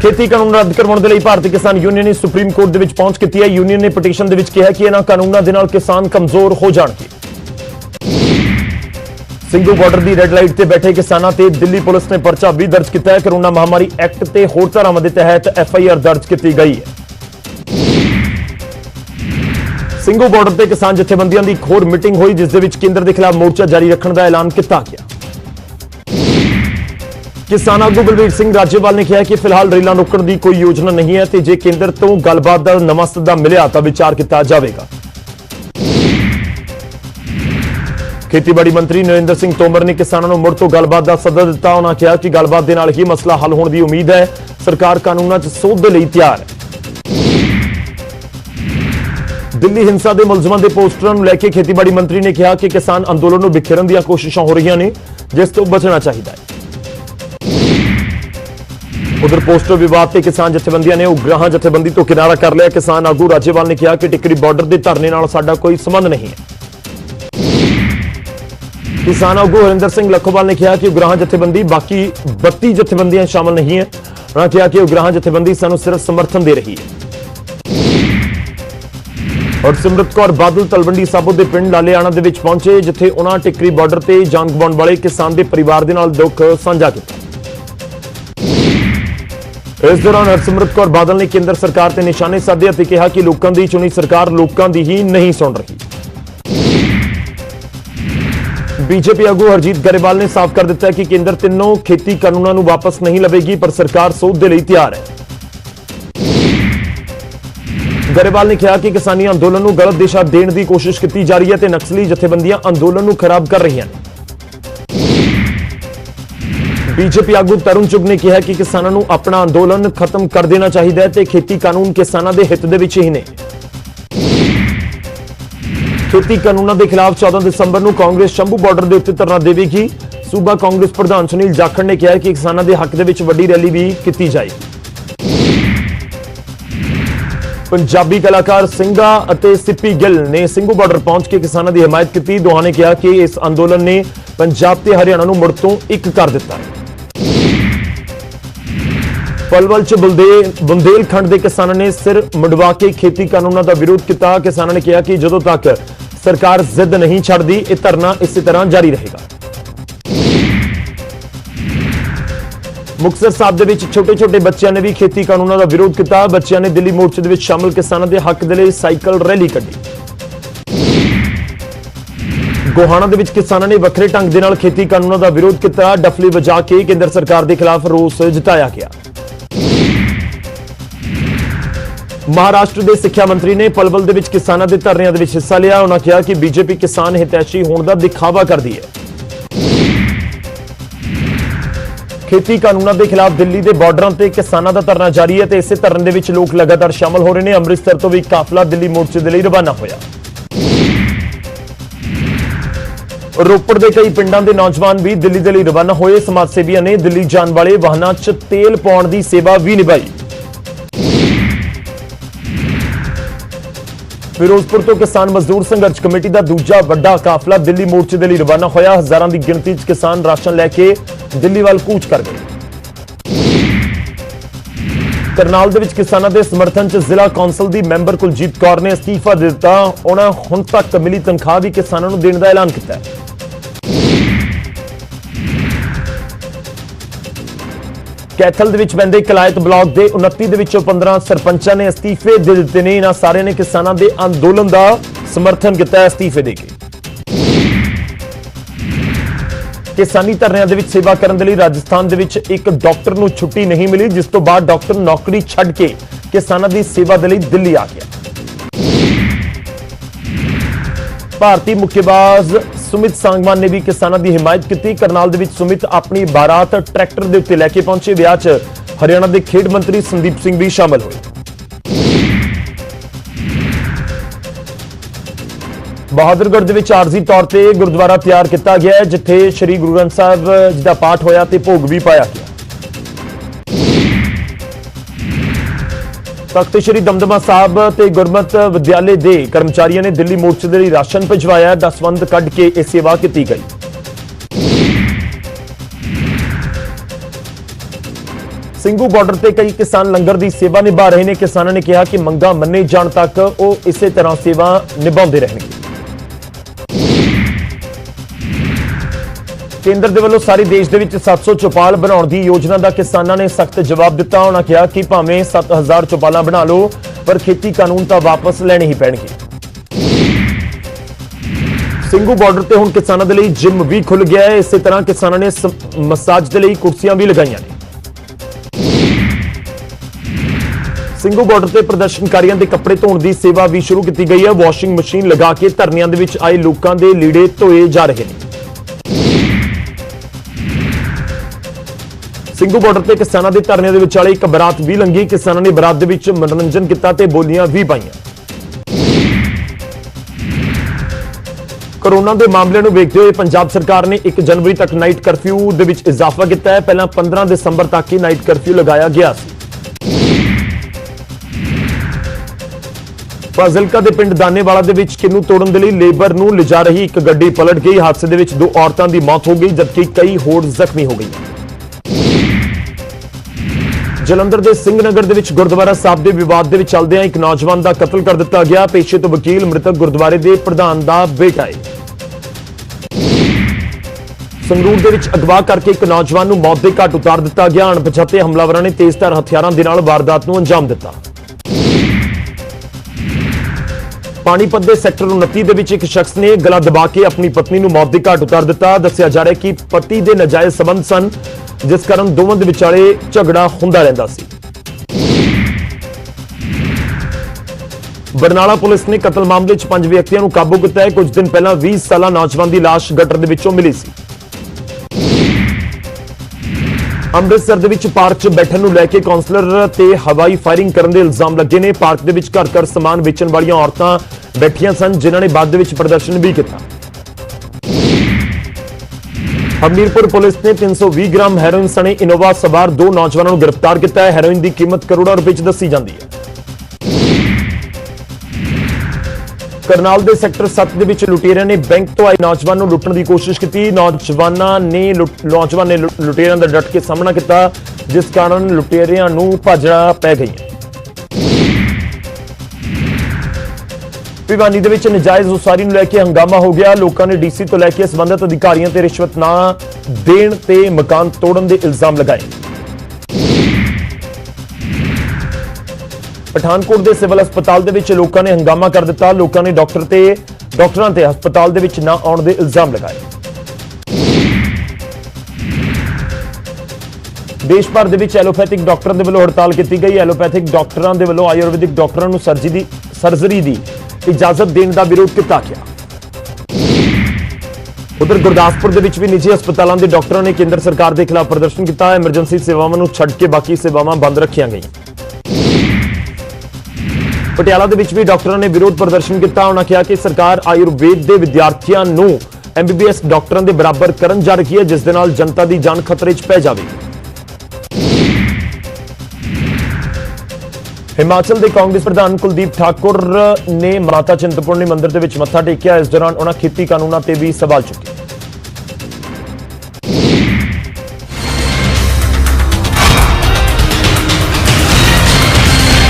खेती कानून रद्द करवाउण दे लई भारती किसान यूनियन ने सुप्रीम कोर्ट दे विच पहुंच कीती है। यूनियन ने पटीशन दे विच कहा कि इन्हां कानूनां दे नाल किसान कमजोर हो जाणगे। सिंघू बॉर्डर की रैड लाइट से बैठे किसानों ते दिल्ली पुलिस ने परचा भी दर्ज किया है। कोरोना महामारी एक्ट ते होर धारावां दे तहत FIR दर्ज की गई है। सिंघू बॉर्डर ते किसान जथेबंदियों की एक होर मीटिंग हुई जिस दे विच केंद्र के खिलाफ मोर्चा जारी रखने का ऐलान किया गया। किसान आगू बलबीर सिंह राजेवाल ने कहा कि फिलहाल रेलां रोकण की कोई योजना नहीं है, जे केंद्र तो गलबात का नवां सद्दा मिलिया तो विचार किया जाएगा। खेतीबाड़ी मंत्री नरेंद्र सिंह तोमर ने किसानों को मुड़ तो गलबात का सद्दा दिता। उन्होंने कहा कि गलबात के नाल ही मसला हल होने की उम्मीद है। सरकार कानूनों च सोध के लिए तैयार है। दिल्ली हिंसा के मुलजमां के पोस्टरों को लेकर खेतीबाड़ी मंत्री ने कहा कि किसान अंदोलन को बिखेरन दी कोशिशां हो रही ने, जिस तो बचना चाहिए है। उधर पोस्टर विवाद से किसान जथेबंदियों ने उग्राह जथेबंदी तो किनारा कर लिया। किसान आगू राजेवाल ने कहा कि टिकरी बॉर्डर के धरने नाल साडा कोई संबंध नहीं है। किसान आगू हरिंदर सिंह लखोवाल ने कहा कि उग्राह जथेबंदी बाकी 32 जथेबंदियां शामिल नहीं है। उन्होंने कहा कि उग्राह जथेबंदी सानू सिर्फ समर्थन दे रही है। और सिमरत कौर बादल तलवंडी साबो के पिंड लालेआना दे विच पहुंचे, जिथे उन्होंने टिकरी बॉर्डर से जान गवाउण वाले किसान के परिवार दे नाल दुख साझा किया। इस दौरान हरसिमरत कौर बादल ने केंद्र सरकार से निशाने साधे और कहा कि लोगों की चुनी सरकार लोगों की ही नहीं सुन रही। बीजेपी आगू हरजीत गरेवाल ने साफ कर दिता है कि केंद्र तीनों खेती कानूनों को वापस नहीं लवेगी, पर सरकार सोध के लिए तैयार है। गरेवाल ने कहा कि किसानी अंदोलन को गलत दिशा देने की कोशिश की जा रही है तो नक्सली जथेबंदियां अंदोलन को खराब कर रही हैं। बीजेपी आगू तरुण चुग ने कहा कि किसानों को अपना अंदोलन खत्म कर देना चाहिए तो खेती कानून किसानों के हित दे विच ही ने। खेती कानूनों के खिलाफ 14 दिसंबर को कांग्रेस शंभू बॉर्डर के उत्ते धरना देगी। सूबा कांग्रेस प्रधान सुनील जाखड़ ने कहा कि किसानों के हक दे विच वड्डी रैली भी की जाएगी। पंजाबी कलाकार सिंघा और सिप्पी गिल ने सिंघू बॉर्डर पहुंच के किसानों की हिमायत की। दोहां ने कहा कि इस अंदोलन ने पंजाब ते हरियाणा को मुड़ तो एक कर दिता है। पलवल च बुंदेलखंड के किसानों ने सिर मुंडवा के खेती कानूनों का विरोध किया। किसानों ने कहा कि जदों तक सरकार जिद नहीं छड़ती यह धरना इसी तरह जारी रहेगा। मुक्तसर साहब दे विच छोटे छोटे बच्चों ने भी खेती कानूनों का विरोध किया। बच्चों ने दिल्ली मोर्चे दे विच शामिल किसानों के हक दे लई साइकिल रैली कड्ढी। गोहाना दे विच किसानों ने वखरे ढंग दे नाल खेती कानूनों का विरोध किया। डफली वजा के केंद्र सरकार के खिलाफ रोस जताया गया। महाराष्ट्र के सिक्ख्या मंत्री ने पलवल दे विच किसानों के धरने दे विच हिस्सा लिया। उन्होंने कहा कि बीजेपी किसान हितैषी होने का दिखावा करती है। खेती कानूनों के खिलाफ दिल्ली के बॉर्डर से किसानों का धरना जारी है तो इस धरने दे विच लोग लगातार शामिल हो रहे हैं। अमृतसर तो भी काफिला दिल्ली मोर्चे के लिए रवाना होया। रोपड़ के कई पिंडों के नौजवान भी दिल्ली के लिए रवाना हुए। समाज सेवियों ने दिल्ली जाने वाले वाहनों च तेल पाउण की सेवा भी निभाई। फिरोजपुर तो किसान मजदूर संघर्ष कमेटी का दूजा वड्डा काफिला दिल्ली मोर्चे के लिए रवाना होया। हजारों की गिनती च किसान राशन लैके दिल्ली वाल कूच कर गए। करनाल दे विच किसानों के समर्थन च जिला कौंसल की मैंबर कुलजीत कौर ने अस्तीफा दे दिता। उन्होंने हुण तक मिली तनख्वाह भी किसानों को देने का ऐलान किया। कैथल दे विच पैंदे कलायत ब्लॉक के 29 दे विचों 15 सरपंचों ने अस्तीफे दे दिते ने। इन्हां सारे ने किसानों के अंदोलन का समर्थन किया अस्तीफे देके। किसानी धरनिਆਂ ਦੇ ਵਿੱਚ सेवा करने के लिए राजस्थान ਦੇ ਵਿੱਚ एक डॉक्टर ਨੂੰ छुट्टी नहीं मिली, जिस तो बाद डॉक्टर नौकरी छड्ड के किसानों की सेवा के लिए दिल्ली आ गया। भारतीय मुक्केबाज सुमित सांगवान ने भी किसानों की हिमायत की। करनाल दे विच सुमित अपनी बारात ट्रैक्टर के उत्ते लैके पहुंचे। विआह च हरियाणा के खेड मंत्री संदीप सिंह भी शामिल हुए। बहादुरगढ़ दे विच आरजी तौर पर गुरुद्वारा तैयार किया गया है, जिथे श्री गुरु ग्रंथ साहिब जी का पाठ होया ते भोग भी पाया गया। तख्त श्री दमदमा साहब ते गुरमत विद्यालय के कर्मचारियों ने दिल्ली मोर्चे के लिए राशन भिजवाया। दसवंध कढ़ के यह सेवा की गई। ਸਿੰਘੂ ਬਾਰਡਰ ਤੇ ਕਈ ਕਿਸਾਨ ਲੰਗਰ ਦੀ ਸੇਵਾ ਨਿਭਾ ਰਹੇ ਨੇ। ਕਿਸਾਨਾਂ ਨੇ ਕਿਹਾ ਕਿ ਮੰਗਾਂ ਮੰਨੇ ਜਾਣ ਤੱਕ ਉਹ ਇਸੇ ਤਰ੍ਹਾਂ ਸੇਵਾ ਨਿਭਾਉਂਦੇ ਰਹਿਣਗੇ। ਕੇਂਦਰ ਦੇ ਵੱਲੋਂ ਸਾਰੇ ਦੇਸ਼ ਦੇ ਵਿੱਚ 700 ਚੌਪਾਲ ਬਣਾਉਣ ਦੀ ਯੋਜਨਾ ਦਾ ਕਿਸਾਨਾਂ ਨੇ ਸਖਤ ਜਵਾਬ ਦਿੱਤਾ। ਉਹਨਾਂ ਕਿਹਾ ਕਿ ਭਾਵੇਂ 7000 ਚੌਪਾਲਾਂ ਬਣਾ ਲਓ ਪਰ ਖੇਤੀ ਕਾਨੂੰਨ ਤਾਂ ਵਾਪਸ ਲੈਣੇ ਹੀ ਪੈਣਗੇ। ਸਿੰਘੂ ਬਾਰਡਰ ਤੇ ਹੁਣ ਕਿਸਾਨਾਂ ਦੇ ਲਈ ਜਿਮ ਵੀ ਖੁੱਲ ਗਿਆ ਹੈ। ਇਸੇ ਤਰ੍ਹਾਂ ਕਿਸਾਨਾਂ ਨੇ ਮਸਾਜ ਦੇ ਲਈ ਕੁਰਸੀਆਂ ਵੀ ਲਗਾਈਆਂ ਨੇ। ਸਿੰਘੂ ਬਾਰਡਰ ਤੇ ਪ੍ਰਦਰਸ਼ਨਕਾਰੀਆਂ ਦੇ ਕੱਪੜੇ ਧੋਣ ਦੀ ਸੇਵਾ ਵੀ ਸ਼ੁਰੂ ਕੀਤੀ ਗਈ ਹੈ। ਵਾਸ਼ਿੰਗ ਮਸ਼ੀਨ ਲਗਾ ਕੇ ਧਰਨਿਆਂ ਦੇ ਵਿੱਚ ਆਏ ਲੋਕਾਂ ਦੇ ਲੀੜੇ ਧੋਏ ਜਾ ਰਹੇ ਨੇ। ਸਿੰਘੂ ਬਾਰਡਰ ਤੇ ਕਿਸਾਨਾਂ ਦੇ ਧਰਨੇ ਦੇ ਵਿਚਾਲੇ ਇੱਕ ਬਰਾਤ ਵੀ ਲੰਘੀ। ਕਿਸਾਨਾਂ ਨੇ ਬਰਾਤ ਦੇ ਵਿੱਚ ਮਨੋਰੰਜਨ ਕੀਤਾ ਤੇ ਬੋਲੀਆਂ ਵੀ ਪਾਈਆਂ। ਕੋਰੋਨਾ ਦੇ ਮਾਮਲੇ ਨੂੰ ਵੇਖਦੇ ਹੋਏ ਪੰਜਾਬ ਸਰਕਾਰ ਨੇ 1 ਜਨਵਰੀ ਤੱਕ ਨਾਈਟ ਕਰਫਿਊ ਦੇ ਵਿੱਚ ਇਜ਼ਾਫਾ ਕੀਤਾ ਹੈ। ਪਹਿਲਾਂ 15 ਦਸੰਬਰ ਤੱਕ ਹੀ ਨਾਈਟ ਕਰਫਿਊ ਲਗਾਇਆ ਗਿਆ ਸੀ। ਫਾਜ਼ਿਲਕਾ ਦੇ ਪਿੰਡ ਦਾਨੇਵਾਲਾ ਦੇ ਵਿੱਚ ਕਿੰਨੂ ਤੋੜਨ ਦੇ ਲਈ ਲੇਬਰ ਨੂੰ ਲਿਜਾ ਰਹੀ ਇੱਕ ਗੱਡੀ ਪਲਟ ਗਈ। ਹਾਦਸੇ ਦੇ ਵਿੱਚ 2 ਔਰਤਾਂ ਦੀ ਮੌਤ ਹੋ ਗਈ ਜਦਕਿ ਕਈ ਹੋਰ ਜ਼ਖਮੀ ਹੋ ਗਏ। ਜਲੰਧਰ ਦੇ ਸਿੰਘ ਨਗਰ ਦੇ ਵਿੱਚ ਗੁਰਦੁਆਰਾ ਸਾਹਿਬ ਦੇ ਵਿਵਾਦ ਦੇ ਵਿੱਚ ਚੱਲਦਿਆਂ ਇੱਕ ਨੌਜਵਾਨ ਦਾ ਕਤਲ ਕਰ ਦਿੱਤਾ ਗਿਆ। ਪੇਸ਼ੇ ਤੋਂ ਵਕੀਲ ਮ੍ਰਿਤਕ ਗੁਰਦੁਆਰੇ ਦੇ ਪ੍ਰਧਾਨ ਦਾ ਬੇਟਾ ਹੈ। ਸੰਗਰੂਰ ਦੇ ਵਿੱਚ ਅਗਵਾ ਕਰਕੇ ਇੱਕ ਨੌਜਵਾਨ ਨੂੰ ਮੌਤ ਦੇ ਘਾਟ ਉਤਾਰ ਦਿੱਤਾ ਗਿਆ। ਅਣਪਛਾਤੇ ਹਮਲਾਵਰਾਂ ਨੇ ਤੇਜ਼ਧਾਰ ਹਥਿਆਰਾਂ ਦੇ ਨਾਲ ਵਾਰਦਾਤ ਨੂੰ ਅੰਜਾਮ ਦਿੱਤਾ। ਪਾਣੀਪਤ ਦੇ ਸੈਕਟਰ 29 ਦੇ ਵਿੱਚ ਇੱਕ ਸ਼ਖਸ ਨੇ ਗਲਾ ਦਬਾ ਕੇ ਆਪਣੀ ਪਤਨੀ ਨੂੰ ਮੌਤ ਦੇ ਘਾਟ ਉਤਾਰ ਦਿੱਤਾ। ਦੱਸਿਆ ਜਾ ਰਿਹਾ ਕਿ ਪਤੀ ਦੇ ਨਾਜਾਇਜ਼ ਸਬੰਧ ਸਨ ਜਿਸ ਕਾਰਨ ਦੋਵਾਂ ਦੇ ਵਿਚਾਲੇ ਝਗੜਾ ਹੁੰਦਾ ਰਹਿੰਦਾ ਸੀ। ਬਰਨਾਲਾ ਪੁਲਿਸ ਨੇ ਕਤਲ ਮਾਮਲੇ 'ਚ 5 ਵਿਅਕਤੀਆਂ ਨੂੰ ਕਾਬੂ ਕੀਤਾ ਹੈ। ਕੁਝ ਦਿਨ ਪਹਿਲਾਂ 20 ਸਾਲਾ ਨੌਜਵਾਨ ਦੀ ਲਾਸ਼ ਗਟਰ ਦੇ ਵਿੱਚੋਂ ਮਿਲੀ ਸੀ। ਅੰਮ੍ਰਿਤਸਰ ਦੇ ਵਿੱਚ ਪਾਰਕ 'ਚ ਬੈਠਣ ਨੂੰ ਲੈ ਕੇ ਕਾਉਂਸਲਰ ਤੇ ਹਵਾਈ ਫਾਇਰਿੰਗ ਕਰਨ ਦੇ ਇਲਜ਼ਾਮ ਲੱਗੇ ਨੇ। ਪਾਰਕ ਦੇ ਵਿੱਚ ਘਰ ਸਮਾਨ ਵੇਚਣ ਵਾਲੀਆਂ ਔਰਤਾਂ ਬੈਠੀਆਂ ਸਨ ਜਿਨ੍ਹਾਂ ਨੇ ਬਾਅਦ ਦੇ ਵਿੱਚ ਪ੍ਰਦਰਸ਼ਨ ਵੀ ਕੀਤਾ। ਹਮੀਰਪੁਰ ਪੁਲਿਸ ਨੇ 320 ਗ੍ਰਾਮ ਹੈਰੋਇਨ ਸਣੇ ਇਨੋਵਾ ਸਵਾਰ 2 ਨੌਜਵਾਨਾਂ ਨੂੰ ਗ੍ਰਿਫਤਾਰ ਕੀਤਾ ਹੈ। ਹੈਰੋਇਨ ਦੀ ਕੀਮਤ ਕਰੋੜਾਂ ਰੁਪਏ 'ਚ ਦੱਸੀ ਜਾਂਦੀ ਹੈ। ਕਰਨਾਲ ਦੇ ਸੈਕਟਰ 7 ਦੇ ਵਿੱਚ ਲੁਟੇਰਿਆਂ ਨੇ ਬੈਂਕ ਤੋਂ ਆਏ ਨੌਜਵਾਨ ਨੂੰ ਲੁੱਟਣ ਦੀ ਕੋਸ਼ਿਸ਼ ਕੀਤੀ। ਨੌਜਵਾਨ ਨੇ ਲੁਟੇਰਿਆਂ ਦਾ ਡਟ ਕੇ ਸਾਹਮਣਾ ਕੀਤਾ ਜਿਸ ਕਾਰਨ ਲੁਟੇਰਿਆਂ ਨੂੰ ਭੱਜਣਾ ਪੈ ਗਈ। ਭਿਵਾਨੀ ਦੇ ਵਿੱਚ ਨਜਾਇਜ਼ ਉਸਾਰੀ ਨੂੰ ਲੈ ਕੇ ਹੰਗਾਮਾ ਹੋ ਗਿਆ। ਲੋਕਾਂ ਨੇ ਡੀਸੀ ਤੋਂ ਲੈ ਕੇ ਸੰਬੰਧਿਤ ਅਧਿਕਾਰੀਆਂ ਤੇ ਰਿਸ਼ਵਤ ਨਾ ਦੇਣ ਤੇ ਮਕਾਨ ਤੋੜਨ ਦੇ ਇਲਜ਼ਾਮ ਲਗਾਏ। ਪਠਾਨਕੋਟ ਦੇ ਸਿਵਲ ਹਸਪਤਾਲ ਦੇ ਵਿੱਚ ਲੋਕਾਂ ਨੇ ਹੰਗਾਮਾ ਕਰ ਦਿੱਤਾ। ਲੋਕਾਂ ਨੇ ਡਾਕਟਰਾਂ ਤੇ ਹਸਪਤਾਲ ਦੇ ਵਿੱਚ ਨਾ ਆਉਣ ਦੇ ਇਲਜ਼ਾਮ ਲਗਾਏ। ਦੇਸ਼ ਭਰ ਦੇ ਵਿੱਚ ਐਲੋਪੈਥਿਕ ਡਾਕਟਰਾਂ ਦੇ ਵੱਲੋਂ ਹੜਤਾਲ ਕੀਤੀ ਗਈ। ਐਲੋਪੈਥਿਕ ਡਾਕਟਰਾਂ ਦੇ ਵੱਲੋਂ ਆਯੁਰਵੈਦਿਕ ਡਾਕਟਰਾਂ ਨੂੰ ਸਰਜਰੀ ਦੀ ਇਜਾਜ਼ਤ ਦੇਣ ਦਾ ਵਿਰੋਧ ਕੀਤਾ ਗਿਆ। ਉਧਰ ਗੁਰਦਾਸਪੁਰ ਦੇ ਵਿੱਚ ਵੀ ਨਿੱਜੀ ਹਸਪਤਾਲਾਂ ਦੇ ਡਾਕਟਰਾਂ ਨੇ ਕੇਂਦਰ ਸਰਕਾਰ ਦੇ ਖਿਲਾਫ ਪ੍ਰਦਰਸ਼ਨ ਕੀਤਾ। ਐਮਰਜੈਂਸੀ ਸੇਵਾਵਾਂ ਨੂੰ ਛੱਡ ਕੇ ਬਾਕੀ ਸੇਵਾਵਾਂ ਬੰਦ ਰੱਖੀਆਂ ਗਈਆਂ। ਪਟਿਆਲਾ ਦੇ ਵਿੱਚ ਵੀ ਡਾਕਟਰਾਂ ਨੇ ਵਿਰੋਧ ਪ੍ਰਦਰਸ਼ਨ ਕੀਤਾ। ਉਹਨਾਂ ਕਿਹਾ ਕਿ ਸਰਕਾਰ ਆਯੁਰਵੇਦ ਦੇ ਵਿਦਿਆਰਥੀਆਂ ਨੂੰ MBBS ਡਾਕਟਰਾਂ ਦੇ ਬਰਾਬਰ ਕਰਨ ਜਾ ਰਹੀ ਹੈ ਜਿਸ ਦੇ ਨਾਲ ਜਨਤਾ ਦੀ ਜਾਨ ਖਤਰੇ 'ਚ ਪੈ ਜਾਵੇ। ਹਿਮਾਚਲ ਦੇ ਕਾਂਗਰਸ ਪ੍ਰਧਾਨ ਕੁਲਦੀਪ ਠਾਕੁਰ ਨੇ ਮਾਤਾ ਚਿੰਤਪੁਰਨੀ ਮੰਦਿਰ ਦੇ ਵਿੱਚ ਮੱਥਾ ਟੇਕਿਆ। ਇਸ ਦੌਰਾਨ ਉਹਨਾਂ ਖੇਤੀ ਕਾਨੂੰਨਾਂ ਤੇ ਵੀ ਸਵਾਲ ਚੁੱਕੇ।